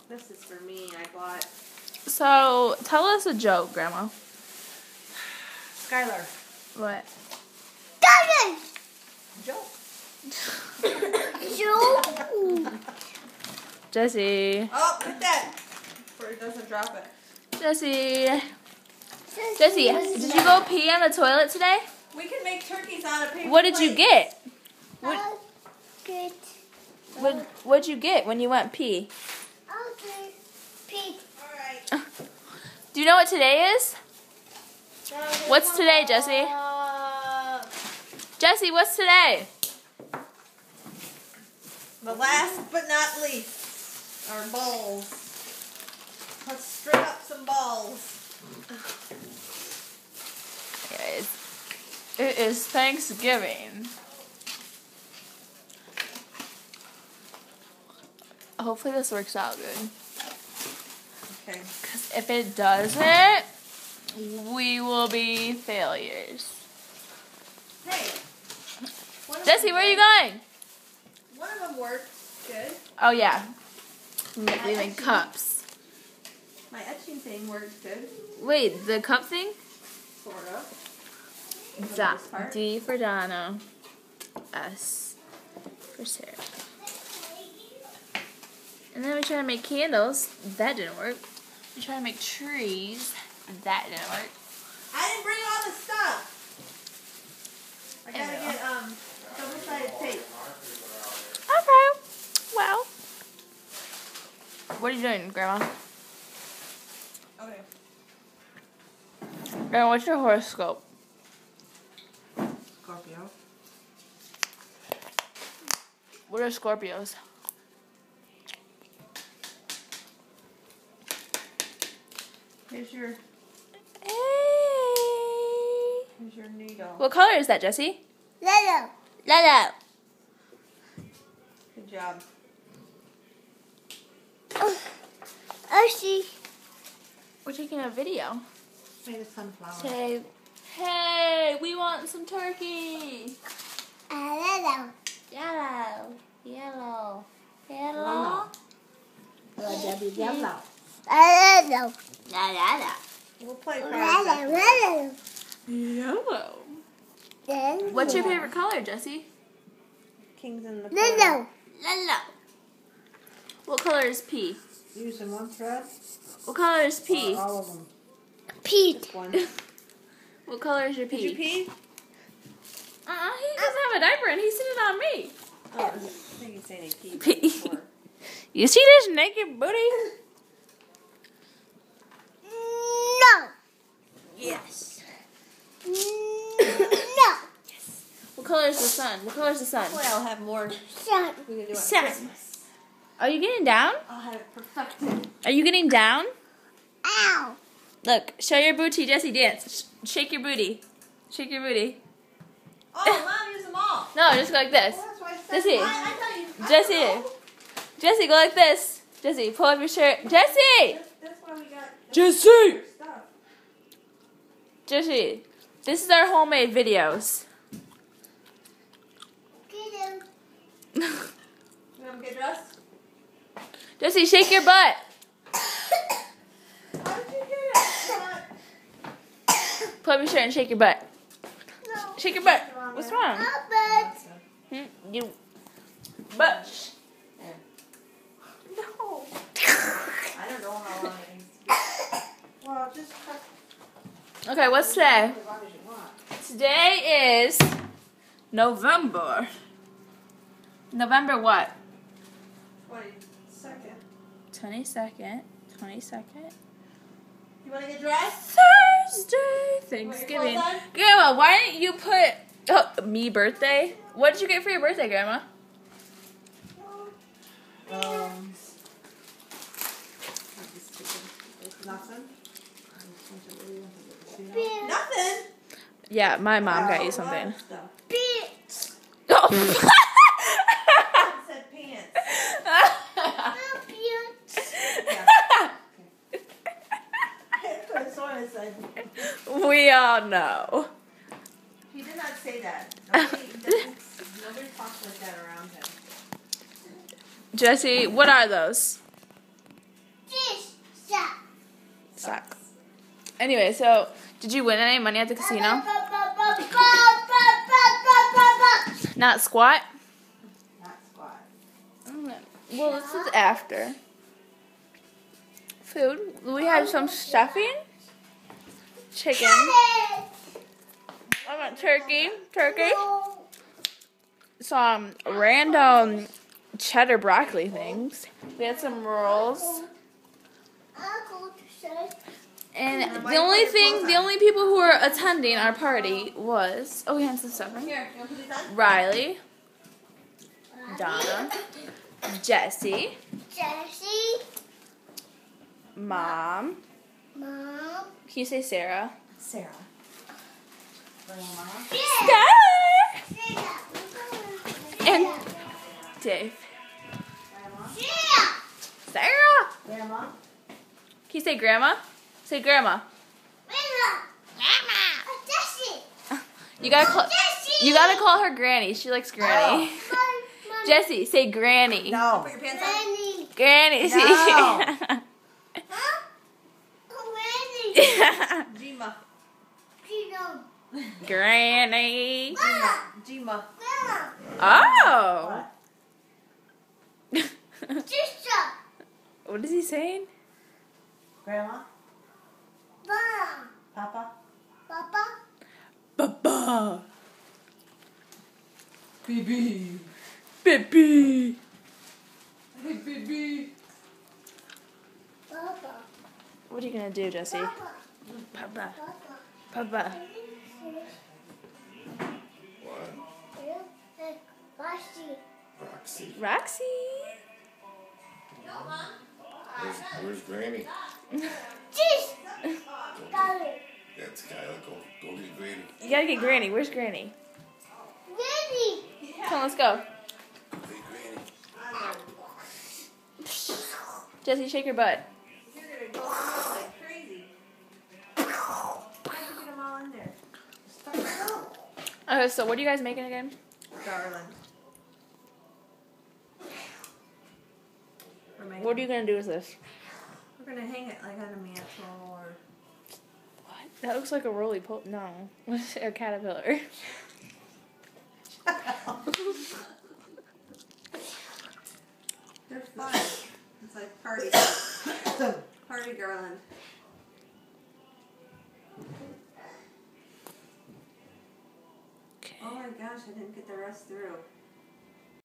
This is for me. I bought So, tell us a joke, Grandma. Skylar. What? Joke. Jessie. Oh, hit that before it doesn't drop it. Jessie, did you go pee on the toilet today? We can make turkeys out of paper What did you plates. get? What'd you get when you went pee? All right. Do you know what today is? What's today, Jessie? Jessie, what's today? The last but not least are balls. Let's string up some balls. Anyways, it is Thanksgiving. Hopefully this works out good. Okay. Because if it doesn't, we will be failures. Hey. one of Jessie, them where are you worked. going? One of them worked good. Oh, yeah. Leaving cups. My etching thing worked good. Wait, the cup thing? Sort of. For the most part. D for Donna. S for Sarah. And then we try to make candles. That didn't work. We try to make trees. That didn't work. I didn't bring all the stuff. I gotta Ew. get double-sided tape. Okay. Well. What are you doing, Grandma? Okay. Grandma, what's your horoscope? Scorpio. What are Scorpios? Here's your Hey. here's your needle. What color is that, Jessie? Lolo. Lala. Good job. Oshi. We're taking a video. Made a sunflower. Say, hey, we want some turkey. Lolo. Yellow. Yellow. Yellow. Lolo. La la la. We'll play Lolo. cards. Yellow. Lolo. What's your favorite color, Jessie? Kings in the Lolo. Lala. What color is P? Using one thread. What color is P? Or all of them. Pete. Just one. What color is your P? Did you pee? He doesn't have a diaper and he's sitting on me. Oh, I think you said he peed Pee. before. You see this naked booty? No. Yes. No. What color is the sun? What color is the sun? Hopefully I'll have more. Son. We can do it on Sun. Christmas. Are you getting down? I'll have it perfected. Are you getting down? Ow. Look, show your booty, Jessie. Dance. Shake your booty. Shake your booty. Oh, Mom, use them all. No, just go like this. Well, that's why I said Jessie. I thought you. I Jessie. don't know. Jessie, go like this. Jessie, pull up your shirt. Jessie! That's why we got. Jessie! Stuff. Jessie, this is our homemade videos. Kiddo. You want to get dressed? Jessie, shake your butt. How did you get it? Pull up your shirt and shake your butt. No. Shake your butt. What's wrong? Albert. You butt. No. I don't know how long it needs to be. Well, just cut Okay, what's today? as long as you want. Today is November. November what? 22nd. 22nd. You want to get dressed? Thursday. Thanksgiving. clothes on? Grandma, why didn't you put me birthday? What did you get for your birthday, Grandma? Nothing. Nothing. Yeah, my mom got you Oh, something. stuff. Pete. Oh. I said pants. That's what I said. We all know. He did not say that. Nobody talks like that around him. Jessie, what are those? This. Suck. Suck. Anyway, so did you win any money at the casino? Not squat? Not squat. Well, this is after. Food. We had some stuffing. Chicken. I want turkey. Some random cheddar broccoli things. We had some rolls. And the only people who were attending our party was, we had some stuffing. Here, you want to put these on? Riley, Donna, Jessie, Mom. Mom. Can you say Sarah? Sarah. Grandma. Skylar. And Dave. Grandma. Sarah. Grandma. Can you say Grandma? Say Grandma. You gotta call her Granny. She likes Granny. Jessie, say Granny. No. Put your pants on. Granny. No. Gma. Granny. Gma. Oh. What? What is he saying? Grandma. Papa. Baba. Baby. Baby. Hey, baby. What are you gonna do, Jessie? Papa. Papa. What? Roxy. Roxy. Where's Granny? That's Kyla. Go get Granny. You gotta get Granny. Where's Granny? Come on, let's go. Hey, Granny. Jessie, shake your butt. You're going to go like crazy. How did you get them all in there? Okay, so what are you guys making again? Garland. What are you gonna do with this? We're going to hang it like on a mantle or... What? That looks like a roly-poly. No. A caterpillar. They're fun. It's like party. Party garland. Okay. Oh my gosh, I didn't get the rest through.